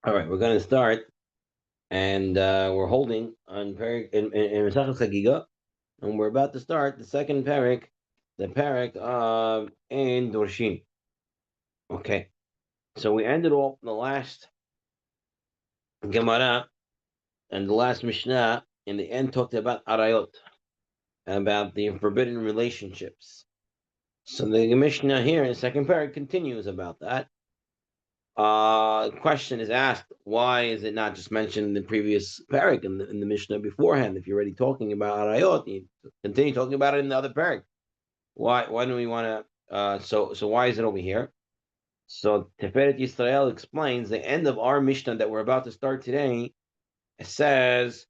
All right, we're going to start, and we're holding on Perik in Masechet Chagiga, and we're about to start the second Perik, the Perik of in Dorshin. Okay, so we ended off the last Gemara and the last Mishnah. In the end, talked about Arayot, about the forbidden relationships. So the Mishnah here in the second Perik continues about that. Question is asked, why is it not just mentioned in the previous parak in the Mishnah beforehand? If you're already talking about Arayot, you continue talking about it in the other parak. Why do we want to? So why is it over here? So Teferet Yisrael explains the end of our Mishnah that we're about to start today. It says,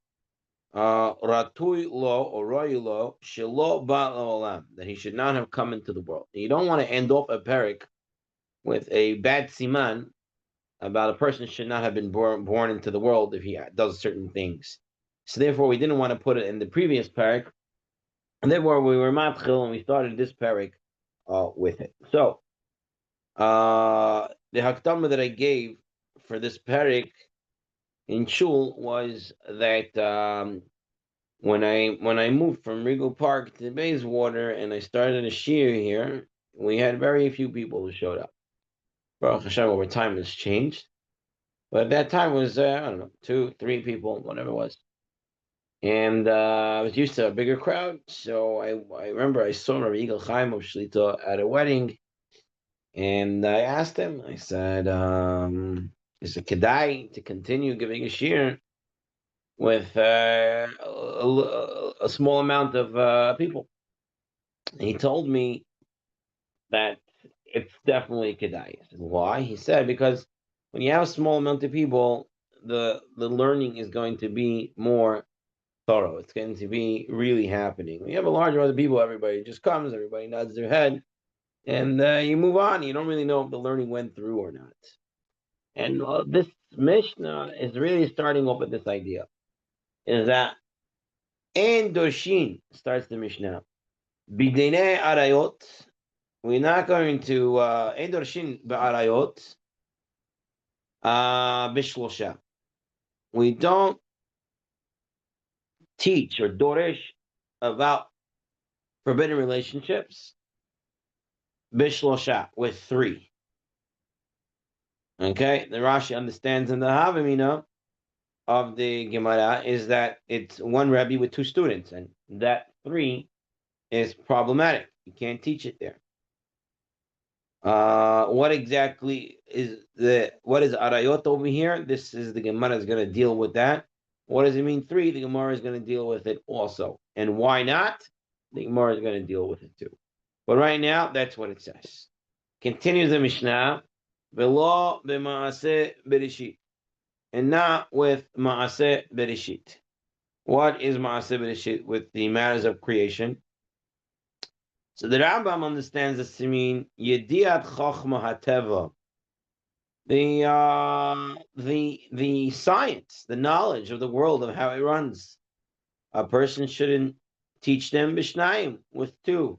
Ratui lo or royu lo shelo ba olam, that he should not have come into the world. And you don't want to end off a parak with a bad siman about a person should not have been born into the world if he does certain things. So therefore, we didn't want to put it in the previous parak, and therefore we were matchil and we started this parak with it. So the hakdama that I gave for this parak in shul was that when I moved from Regal Park to Bayswater and I started a shiur here, we had very few people who showed up. Baruch Hashem, over time has changed. But at that time it was, I don't know, 2, 3 people, whatever it was. And I was used to a bigger crowd. So I remember I saw Rabbi Yigal Chaim of Shlita at a wedding. And I asked him, I said, is it kedai to continue giving a shiur with a small amount of people? And he told me that it's definitely kedai. I said, why? He said, because when you have a small amount of people, the learning is going to be more thorough. It's going to be really happening. When you have a large amount of people, everybody just comes, everybody nods their head, and you move on. You don't really know if the learning went through or not. And this Mishnah is really starting off with this idea, is that in Doshin starts the Mishnah. Bidene Arayot, we're not going to in Doshin Ba'arayot, Bishlosha. We don't teach or dorish about forbidden relationships bishlosha with 3. Okay, the Rashi understands in the Havamina of the Gemara is that it's one Rebbe with 2 students, and that 3 is problematic. You can't teach it there. What exactly is what is Arayot over here? This is the Gemara is going to deal with that. What does it mean 3? The Gemara is going to deal with it also. And why not? The Gemara is going to deal with it too. But right now, that's what it says. Continues the Mishnah, v'lo b'maaseh bereshit, and not with maaseh bereshit. What is maaseh bereshit? With the matters of creation. So the Rambam understands this to mean yediat chochma hateva, the science, the knowledge of the world of how it runs. A person shouldn't teach them bishnayim with two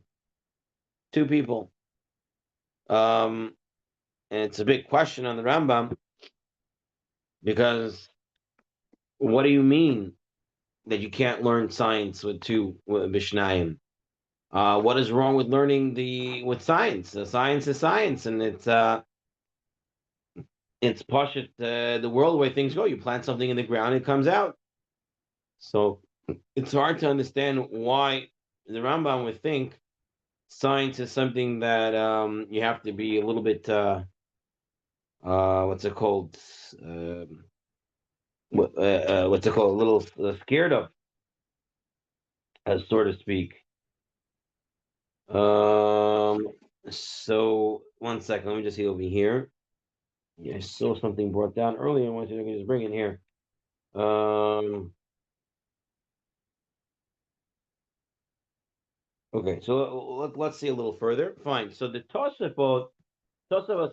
people. And it's a big question on the Rambam because what do you mean that you can't learn science with 2 bishnayim? What is wrong with learning with science? Science is science, and it's pashut the world where things go. You plant something in the ground, it comes out. So it's hard to understand why the Rambam would think science is something that you have to be a little bit what's it called? What's it called? A little scared of, so to speak. So 1 second, let me just see over here. Yeah, I saw something brought down earlier. I want you to just bring it here. Okay, so let's see a little further. Fine. So the Tosafot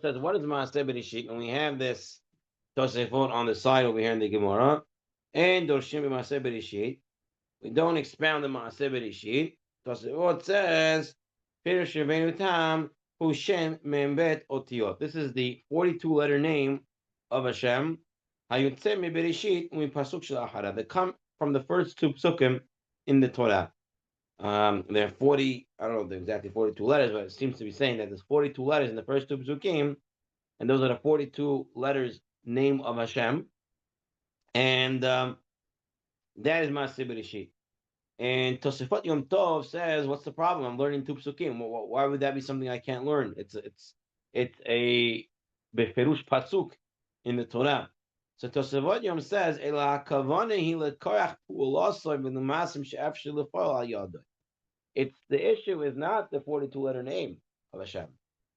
says, what is Maaseh Bereshit? And we have this Tosafot on the side over here in the Gemara. And Dorshim Maaseh Bereshit. We don't expound the Maaseh Bereshit. Tosafot says, Pirush Rabbeinu Tam, Hushem Membet Otiot. This is the 42-letter name of Hashem. Hayotze mi Bereshit umi pasuk shel Ahara. They come from the first two psukim in the Torah. There are 40, I don't know exactly 42 letters, but it seems to be saying that there's 42 letters in the first two psukim, and those are the 42 letters name of Hashem. And that is Maaseh Bereshit. And Tosefot Yom Tov says, "What's the problem? I'm learning two psukim. Why would that be something I can't learn? It's a beferush pasuk in the Torah." So Tosefot Yom says, "Ela hakavane hi lekorach pu'ulosoi v'lemasim she'efshir lefal al yadoi." It's the issue is not the 42 letter name of Hashem,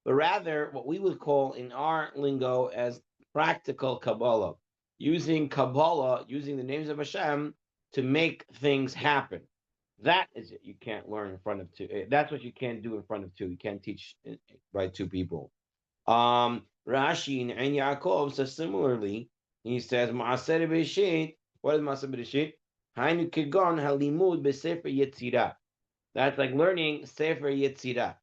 but rather what we would call in our lingo as practical Kabbalah, using Kabbalah, using the names of Hashem to make things happen. That is it. You can't learn in front of two. That's what you can't do in front of two. You can't teach by two people. Rashi and Yaakov says similarly. He says, "Maaser b'shit." What is Maaser b'shit? Hainu kigon halimud b'sefer yetzirah. That's like learning Sefer Yetzirah.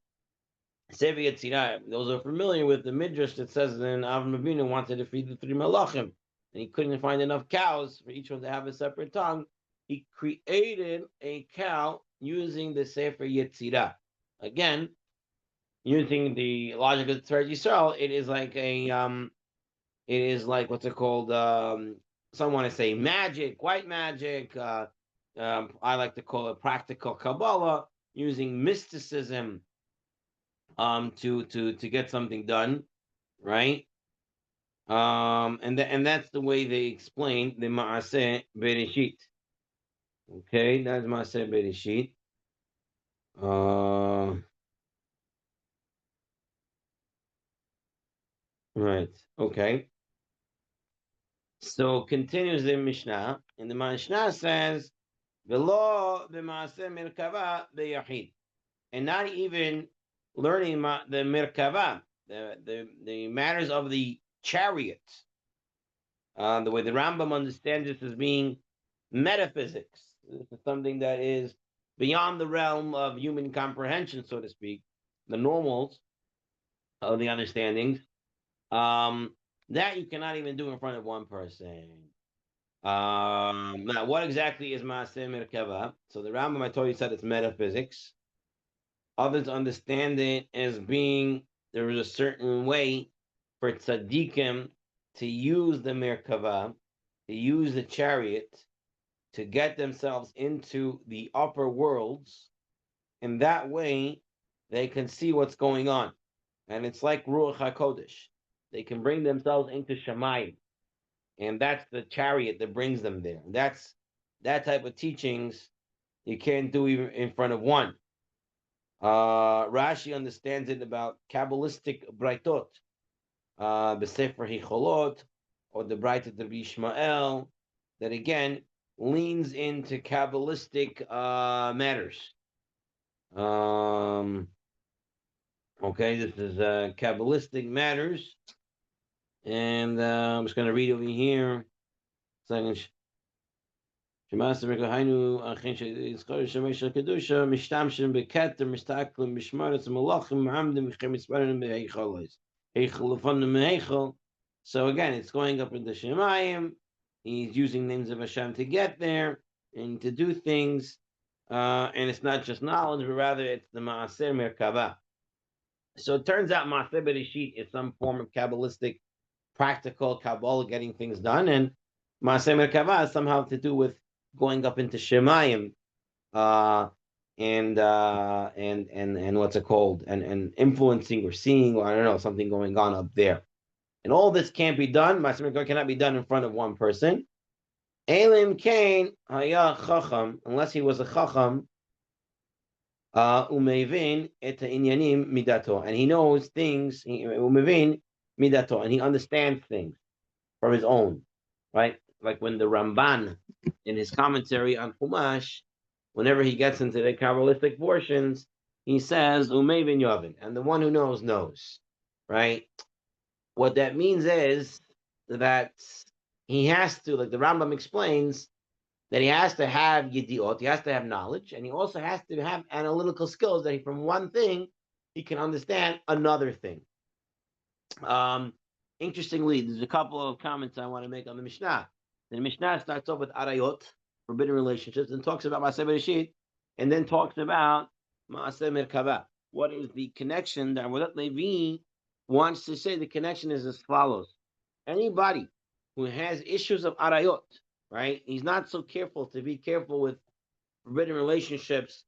Sefer Yetzirah. Those are familiar with the midrash that says then Avram Avinu wanted to feed the three malachim, and he couldn't find enough cows for each one to have a separate tongue. He created a cow using the Sefer Yetzirah. Again, using the logic of Tzver Yisrael, it is like what's it called? Some want to say magic, white magic. I like to call it practical Kabbalah, using mysticism to get something done, right? And that's the way they explain the Maaseh Bereshit. Okay, that's Maaseh Bereshit. Right. Okay. So continues the Mishnah, and the Mishnah says, "V'lo b'maaseh merkava b'yachid," and not even learning the merkava, the matters of the chariot. The way the Rambam understands this as being metaphysics. This is something that is beyond the realm of human comprehension, so to speak, the normals of the understandings. That you cannot even do in front of one person. Now, what exactly is Maaseh Merkava? So the Rambam, I told you, said it's metaphysics. Others understand it as being there is a certain way for tzaddikim to use the Merkava, to use the chariot, to get themselves into the upper worlds. And that way, they can see what's going on. And it's like Ruach HaKodesh. They can bring themselves into Shamayim. And that's the chariot that brings them there. That's that type of teachings you can't do even in front of one. Rashi understands it about Kabbalistic Braitot, the Sefer Hicholot, or the Braitot of Yishmael, that again leans into Kabbalistic matters. Okay, this is Kabbalistic matters. And I'm just going to read over here. Second. So again, it's going up into Shemayim. He's using names of Hashem to get there and to do things. And it's not just knowledge, but rather it's the Maaser Merkava. So it turns out Maaser Bereshit is some form of Kabbalistic, practical Kabbalah, getting things done, and Maaser Merkava has somehow to do with going up into Shemayim, and what's it called, and influencing or seeing, or I don't know, something going on up there. And all this can't be done. Maaser Merkava cannot be done in front of one person. Elim Kain Haya Chacham, unless he was a Chacham. Umevin et inyanim midato, and he knows things. Umevin midato, and he understands things from his own, right? Like when the Ramban, in his commentary on Chumash, whenever he gets into the Kabbalistic portions, he says Umevin Yovin, and the one who knows knows, right? What that means is that he has to, like the Rambam explains, that he has to have yidiot, he has to have knowledge, and he also has to have analytical skills that from one thing, he can understand another thing. Interestingly, there's a couple of comments I want to make on the Mishnah. The Mishnah starts off with arayot, forbidden relationships, and talks about Maaseh Bereshit, and then talks about Maaseh Merkava. What is the connection that Avodat Levi wants to say? The connection is as follows. Anybody who has issues of arayot, right? He's not so careful to be careful with forbidden relationships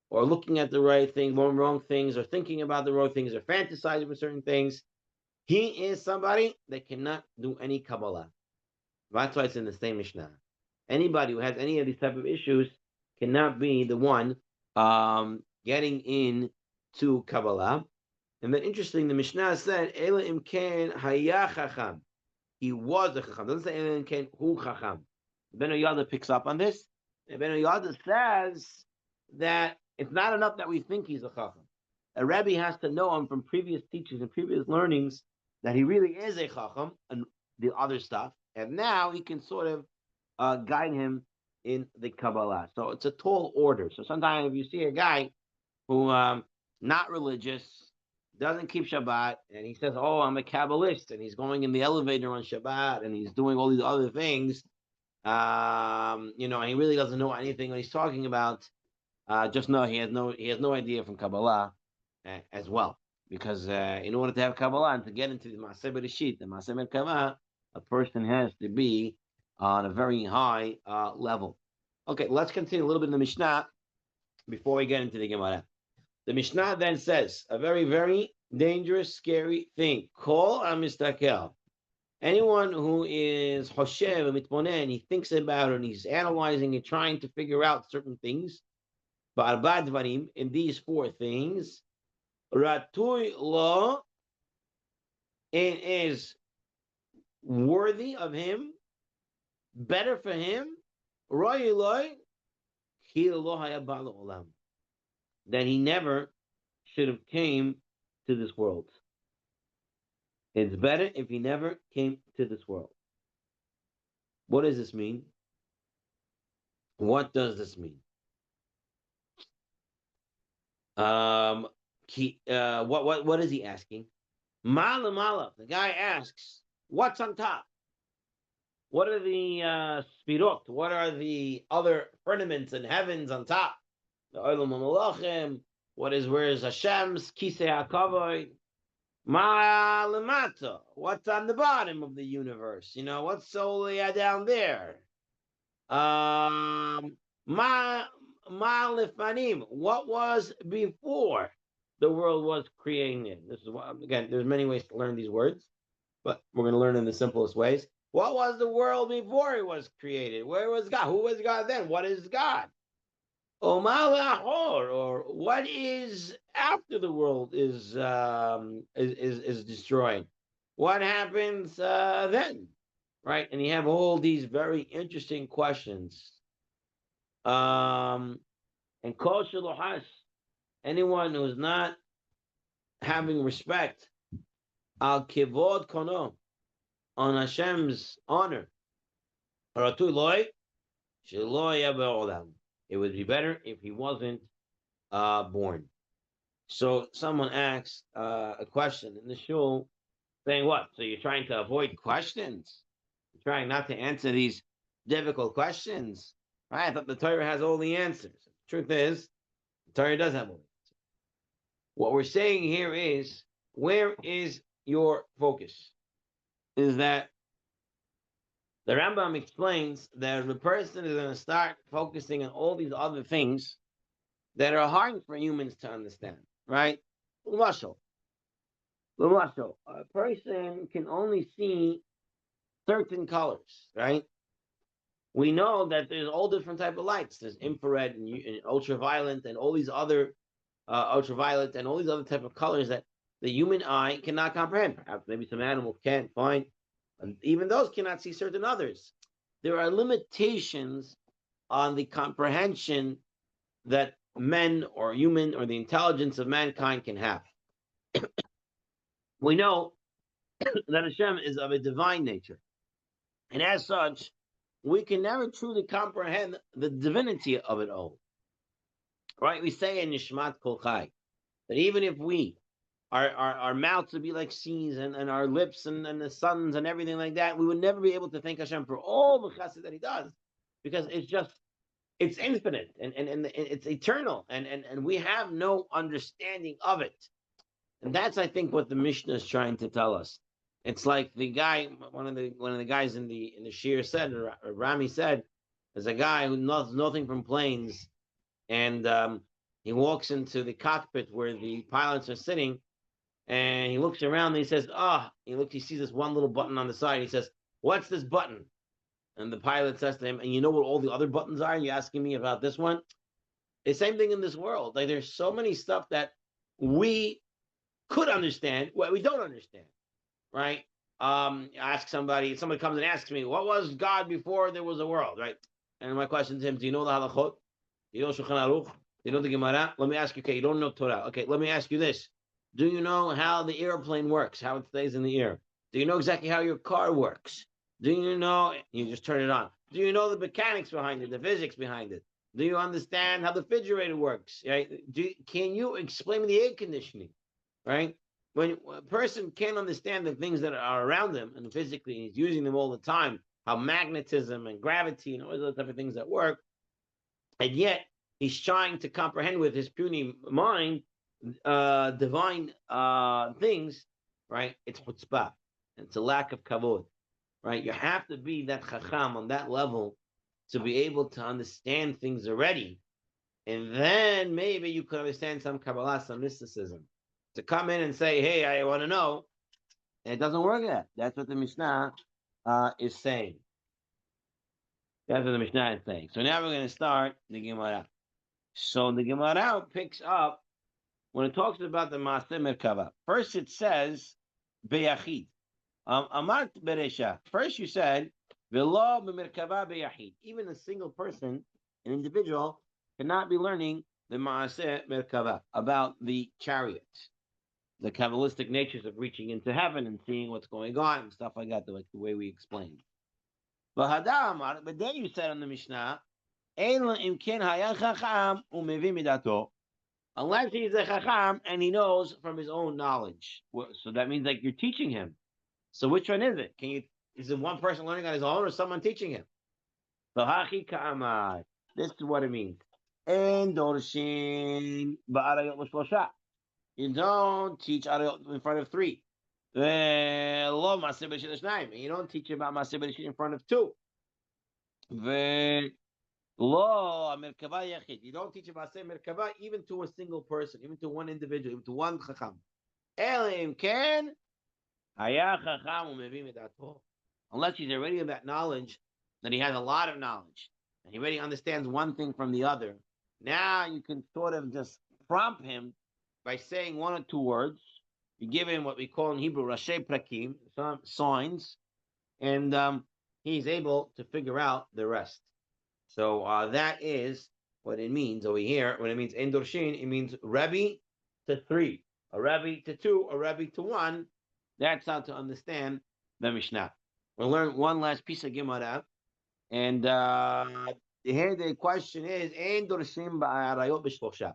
or looking at the right thing, wrong things, or thinking about the wrong things, or fantasizing with certain things. He is somebody that cannot do any Kabbalah. That's why it's in the same Mishnah. Anybody who has any of these type of issues cannot be the one getting into Kabbalah. And then interesting, the Mishnah said, Ela imken haya chacham. He was a chacham. Doesn't say Ela imken hu chacham. Ben Oyada picks up on this. And Ben Oyada says that it's not enough that we think he's a chacham. A Rebbe has to know him from previous teachings and previous learnings that he really is a chacham and the other stuff, and now he can sort of guide him in the Kabbalah. So it's a tall order. So sometimes if you see a guy who not religious, doesn't keep Shabbat, and he says, "Oh, I'm a Kabbalist," and he's going in the elevator on Shabbat, and he's doing all these other things, and he really doesn't know anything what he's talking about. Just know he has no idea from Kabbalah as well. Because in order to have Kabbalah and to get into the Maaseh Bereshit, the Maaseh Merkava, a person has to be on a very high level. Okay, let's continue a little bit in the Mishnah before we get into the Gemara. The Mishnah then says a very, very dangerous, scary thing. Kol amistakel. Anyone who is Hoshev and Mitbonen, he thinks about it and he's analyzing and trying to figure out certain things. Ba'arba dvarim, in these four things, Ratui lo, it is worthy of him, better for him, that he never should have came to this world. It's better if he never came to this world. What does this mean? What does this mean? What is he asking? Mala. The guy asks, what's on top? What are the spirot? What are the other firmaments and heavens on top? The Olam HaMalachim. Where is Hashem's Kisei HaKavod? Ma'alamata. What's on the bottom of the universe? What's solely down there? Ma'alifanim. What was before the world was created? This is again, there's many ways to learn these words, but we're going to learn in the simplest ways. What was the world before it was created? Where was God? Who was God then? What is God? Or what is after the world is destroyed? What happens then? Right? And you have all these very interesting questions. And kol shelohas, anyone who's not having respect al kivod kono, on Hashem's honor, it would be better if he wasn't born. So someone asked a question in the shul, saying what? So you're trying to avoid questions? You're trying not to answer these difficult questions? Right? I thought the Torah has all the answers. The truth is, the Torah does have all the answers. What we're saying here is, where is your focus? Is that the Rambam explains that if a person is going to start focusing on all these other things that are hard for humans to understand, right? A person can only see certain colors, right? We know that there's all different type of lights. There's infrared and ultraviolet and all these other ultraviolet and all these other type of colors that the human eye cannot comprehend. Perhaps maybe some animals can, fine. And even those cannot see certain others. There are limitations on the comprehension that men or human or the intelligence of mankind can have. We know that Hashem is of a divine nature. And as such, we can never truly comprehend the divinity of it all. Right? We say in Nishmat Kol Chai that even if we our mouths would be like seas, and our lips and the suns and everything like that. We would never be able to thank Hashem for all the chesed that He does, because it's infinite, and it's eternal, and we have no understanding of it. And that's, I think, what the Mishnah is trying to tell us. It's like the guy, one of the guys in the shir said, or Rami said, there's a guy who knows nothing from planes, and he walks into the cockpit where the pilots are sitting, and he looks around and he says, he sees this one little button on the side. He says, "What's this button?" And the pilot says to him, "And you know what all the other buttons are? And you're asking me about this one?" The same thing in this world. Like, there's so many stuff that we could understand, what we don't understand, right? Ask somebody comes and asks me, "What was God before there was a world?" Right? And my question to him: do you know the halachot? Do you know Shulchan Aruch? Do you know the Gemara? Let me ask you. Okay, you don't know Torah. Okay, let me ask you this: do you know how the airplane works? How it stays in the air? Do you know exactly how your car works? Do you know? You just turn it on. Do you know the mechanics behind it, the physics behind it? Do you understand how the refrigerator works? Right? Can you explain me the air conditioning? Right? When a person can't understand the things that are around him and physically he's using them all the time, how magnetism and gravity and all those type of things that work, and yet he's trying to comprehend with his puny mind divine things, right? It's chutzpah. It's a lack of kavod, right? You have to be that chacham on that level to be able to understand things already, and then maybe you could understand some Kabbalah, some mysticism. To come in and say, "Hey, I want to know," it doesn't work yet. That's what the Mishnah is saying. That's what the Mishnah is saying. So now we're going to start the Gemara. So the Gemara picks up when it talks about the Maaseh Merkava. First it says, Beyachid. Amart Beresha. First you said, V'lo b'merkava beyachid. Even a single person, an individual, cannot be learning the Maaseh Merkava, about the chariot, the Kabbalistic natures of reaching into heaven and seeing what's going on and stuff like that, the way we explained. But then you said on the Mishnah, unless he's a chacham and he knows from his own knowledge. So that means like you're teaching him. So which one is it? Is it one person learning on his own or someone teaching him? This is what it means. You don't teach in front of three. And you don't teach about Maaseh Bereshit in front of two. You don't teach about Maaseh Merkava even to a single person, even to one individual, even to one chacham. Unless he's already in that knowledge, that he has a lot of knowledge, and he already understands one thing from the other. Now you can sort of just prompt him by saying one or two words. You give him what we call in Hebrew Rashi Prakim, some signs, and he's able to figure out the rest. So that is what it means over here. When it means Ein Dorshin, it means Rebbe to three, a Rebbe to two, a Rebbe to one. That's how to understand the Mishnah. We'll learn one last piece of Gemara, and here the question is Ein Dorshim ba'arayot b'shlosha.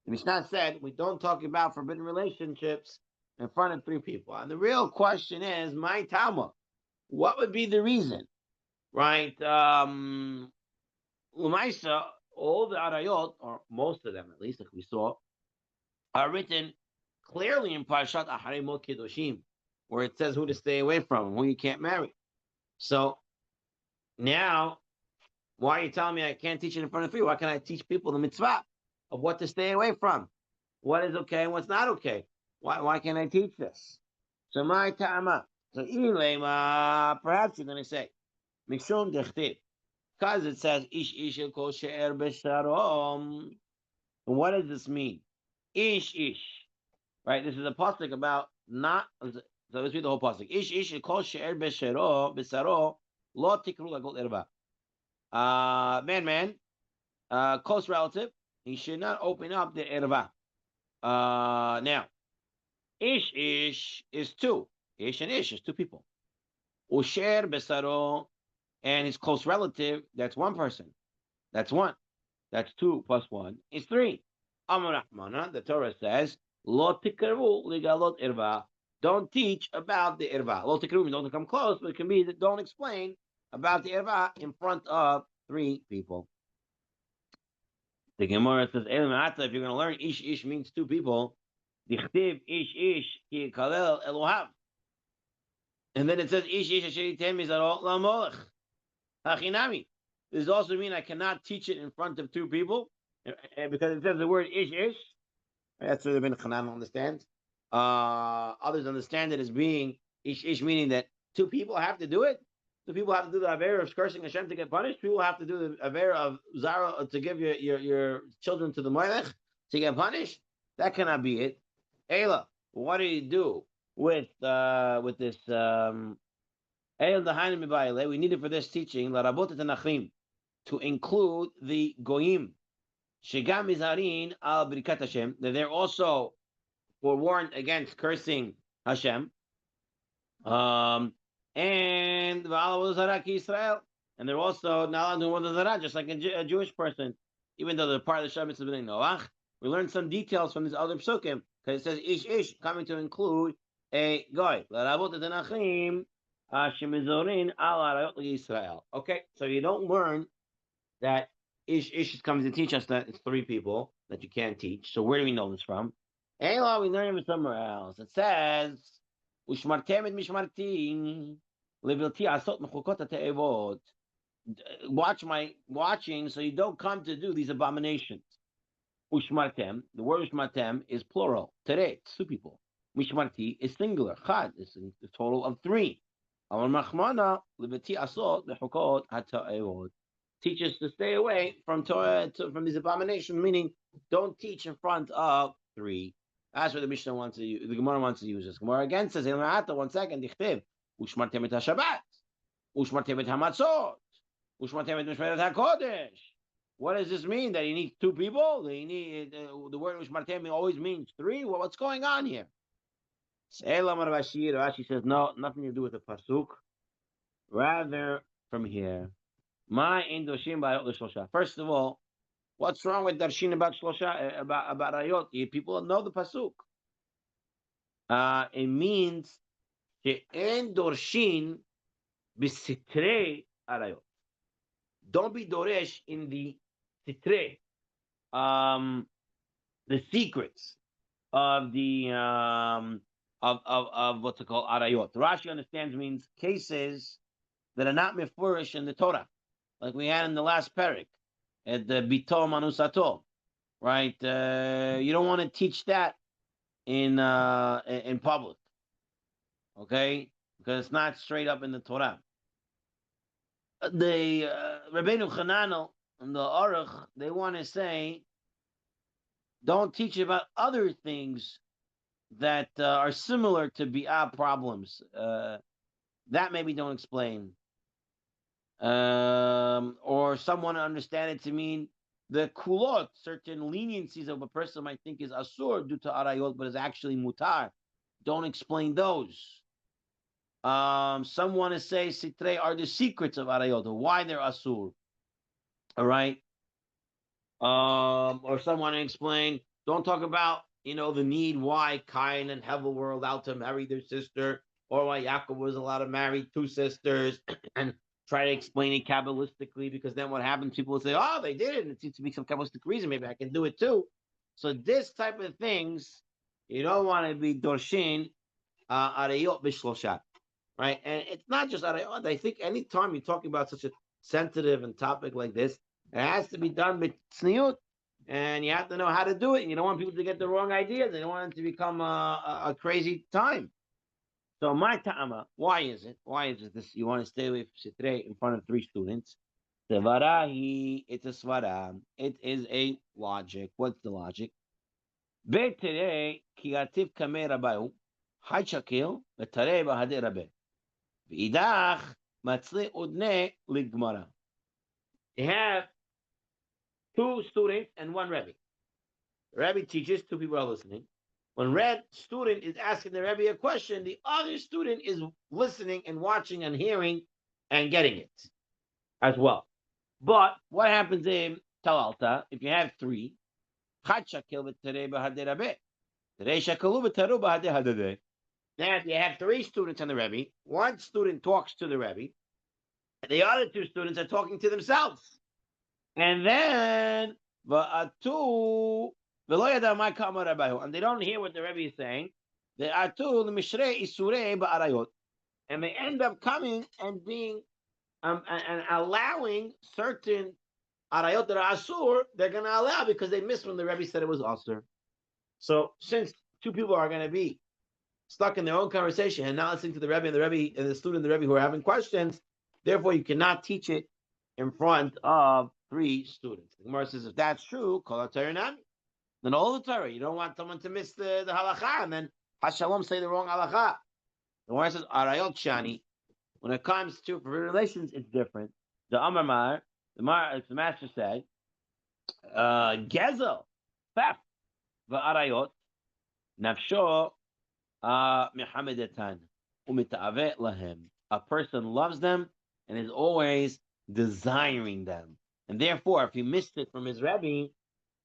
The Mishnah said we don't talk about forbidden relationships in front of three people. And the real question is, my Talmud, what would be the reason? Right? Umaisa, all the arayot, or most of them at least, like we saw, are written clearly in Parshat Acharei Mot Kedoshim, where it says who to stay away from, who you can't marry. So now, why are you telling me I can't teach it in front of three? Why can't I teach people the mitzvah of what to stay away from? What is okay and what's not okay? Why can't I teach this? So my ta'ama. So perhaps you're going to say, Mishum dechtiv, because it says ish ish kol she'er b'sharom. What does this mean? Ish ish, right? This is a pasuk about not. So let's read the whole pasuk. Ish ish kol she'er b'saro lo tikru lagol erba. Man, close relative, he should not open up the erva. Now, ish is two. Ish and ish is two people. Usher besaro, and his close relative, that's one person. That's one. That's two plus one is three. Amar Rahmana, the Torah says, Lo tikaru ligalot irva. Don't teach about the irva. Lo tikaru, don't come close, but it can be that don't explain about the irva in front of three people. The Gemara says, if you're going to learn ish ish means two people, dichtiv ish ish ki kalel elohav. And then it says ish ish asher yitem mizarot lamolech hachinami. Does also mean I cannot teach it in front of two people because it says the word ish ish. That's what Ibn Hanan understands. Others understand it as being ish ish, meaning that two people have to do it. Two people have to do the avera of cursing Hashem to get punished. People have to do the avera of zara to give your children to the moilech to get punished. That cannot be it. Ela, what do you do with this? We need it for this teaching. To include the goyim. Shegam mizarin al birikat Hashem. That they're also warned against cursing Hashem. And Israel. And they're also not allowed to do the Zarah, just like a Jewish person. Even though they're part of the Shabbat of Noach. We learned some details from these other psukim. Because it says ish ish coming to include a goy. Okay, so you don't learn that ish is coming to teach us that it's three people that you can't teach. So where do we know this from? We learn it somewhere else. It says, "Ushmartem et mishmartim levilti asot mechukot ha'te'evot." Watching, so you don't come to do these abominations. Ushmartem, the word ushmartem is plural. Today, two people. Mishmarti is singular. Chad is a total of three. Amal machmana levilti asot mechukot ha'te'evot. Teach us to stay away from Torah, from these abominations, meaning don't teach in front of three. That's what the Mishnah wants to use. The Gemara wants to use this. Gemara again says, 1 second, dichtiv, ushmartem et haShabbat, ushmartem et hamatzot, ushmartem et mishmeret hakodesh. What does this mean? That you need two people? You need the word ushmartem always means three? Well, what's going on here? Rashi says, no, nothing to do with the pasuk. Rather, from here. First of all, what's wrong with darshin about shlosha, about ayot? People know the pasuk. It means she'en dorshin b'sitrei arayot. Don't be doresh in the sitrei, the secrets of the of what's it called arayot. Rashi understands means cases that are not mefurish in the Torah, like we had in the last parak, at the bito manusato, right? You don't want to teach that in public, okay? Because it's not straight up in the Torah. The Rabbeinu Chananel and the Aruch, they want to say, don't teach about other things that are similar to bi'ah problems. That maybe don't explain. Or someone understand it to mean the kulot, certain leniencies of a person might think is asur due to arayot, but is actually mutar. Don't explain those. Some want to say sitrei are the secrets of arayot, or why they're asur. All right. Or some want to explain. Don't talk about the need why Cain and Hevel were allowed to marry their sister, or why Yaakov was allowed to marry two sisters, and try to explain it Kabbalistically, because then what happens, people will say, oh, they did it, and it seems to be some Kabbalistic reason, maybe I can do it too. So this type of things, you don't want to be dorshin arayot b'shloshat, right? And it's not just arayot. I think anytime you're talking about such a sensitive and topic like this, it has to be done with tzniut, and you have to know how to do it. You don't want people to get the wrong ideas. You don't want it to become a crazy time. So my ta'ama, why is it? Why is it this? You want to stay away from sitrei in front of three students? Sevarahi, it's a svara. It is a logic. What's the logic? Be'terei kiativ kamei rabayu, hachakil be'tarei b'hadei rabbe. V'idach matzli udne ligmara. They have two students and one Rebbe. Rebbe teaches, two people are listening. When Red student is asking the Rebbe a question, the other student is listening and watching and hearing and getting it as well. But what happens in Talalta, if you have three, Now, if you have three students on the Rebbe, one student talks to the Rebbe, and the other two students are talking to themselves. And then and they don't hear what the Rebbe is saying. And they end up coming and being and allowing certain arayot that are asur, they're going to allow because they missed when the Rebbe said it was asur. So since two people are going to be stuck in their own conversation and not listening to the Rebbe and the student and the Rebbe who are having questions, therefore you cannot teach it in front of three students. The Gemara says if that's true, kol nami. Then all the Torah, you don't want someone to miss the halacha and then hashalom say the wrong halacha. The Gemara says arayot shani. When it comes to relations, it's different. The Amar the master said, gezel, theft, v'arayot, nafsho, mihamedatan, umita'avet lahem. A person loves them and is always desiring them. And therefore, if he missed it from his Rebbe,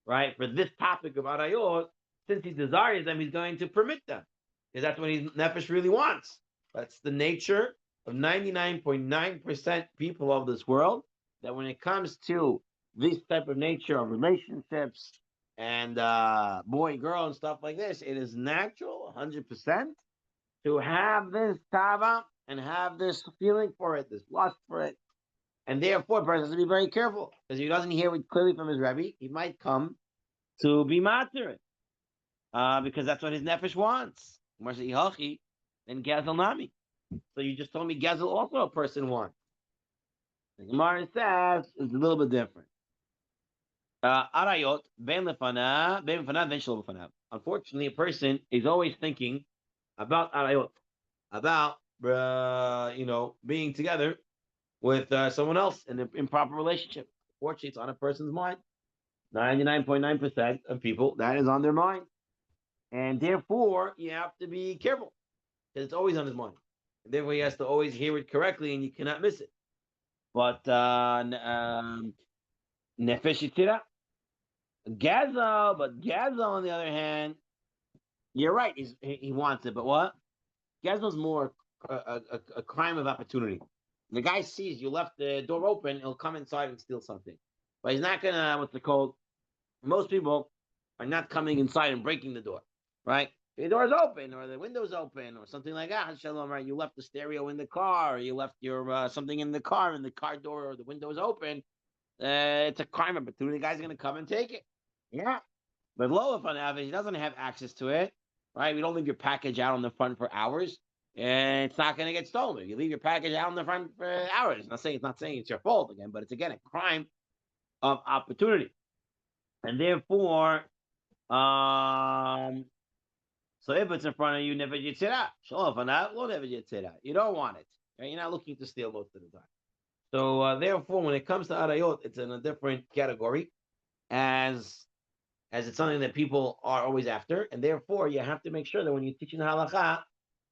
right, for this topic of arayot, since he desires them, he's going to permit them. Because that's what his nefesh really wants. That's the nature of 99.9% people of this world, that when it comes to this type of nature of relationships and boy, girl, and stuff like this, it is natural, 100%, to have this tava and have this feeling for it, this lust for it. And therefore, a person has to be very careful, because if he doesn't hear it clearly from his Rebbe, he might come to be matir it, because that's what his nefesh wants. Then gazel nami. So you just told me Gezel also a person wants. The Gemara says it's a little bit different. Arayot, ben lefana, ben shelo b'fanav. Unfortunately, a person is always thinking about arayot, about being together with someone else in an improper relationship. Unfortunately, it's on a person's mind. 99.9% of people, that is on their mind. And therefore, you have to be careful, because it's always on his mind. And therefore, he has to always hear it correctly, and you cannot miss it. But nefesh yitira, Gazel, but Gazel on the other hand, you're right. He wants it, but what? Gazel's more a crime of opportunity. The guy sees you left the door open, he'll come inside and steal something. But he's not gonna what's it called? Most people are not coming inside and breaking the door, right? The door's open or the window's open or something like that. Shalom, right? You left the stereo in the car, or you left your something in the car, and the car door or the window is open. It's a crime opportunity. The guy's going to come and take it. Yeah. But low if on average, he doesn't have access to it, right? We don't leave your package out on the front for hours, and it's not going to get stolen. You leave your package out on the front for hours. It's not saying it's your fault again, but it's again a crime of opportunity. And therefore, so if it's in front of you, never yitzira. Shalom for that, lo never yitzira. You don't want it. Right? You're not looking to steal most of the time. So therefore, when it comes to arayot, it's in a different category, as it's something that people are always after, and therefore you have to make sure that when you're teaching the halacha,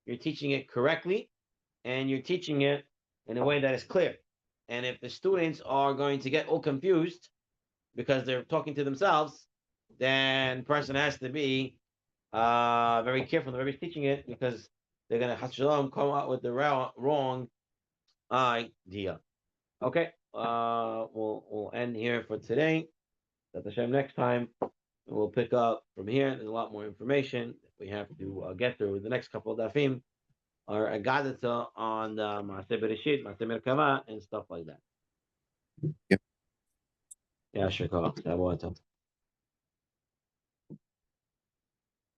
you're teaching it correctly, and you're teaching it in a way that is clear. And if the students are going to get all confused because they're talking to themselves, then the person has to be very careful when they're teaching it, because they're going to hashalom come out with the wrong idea. Okay, we'll end here for today. That Hashem, next time we'll pick up from here. There's a lot more information we have to get through. The next couple of dafim are agadata on Maaseh Bereshit, Maaseh Merkava, and stuff like that. Yep. Yeah, sure.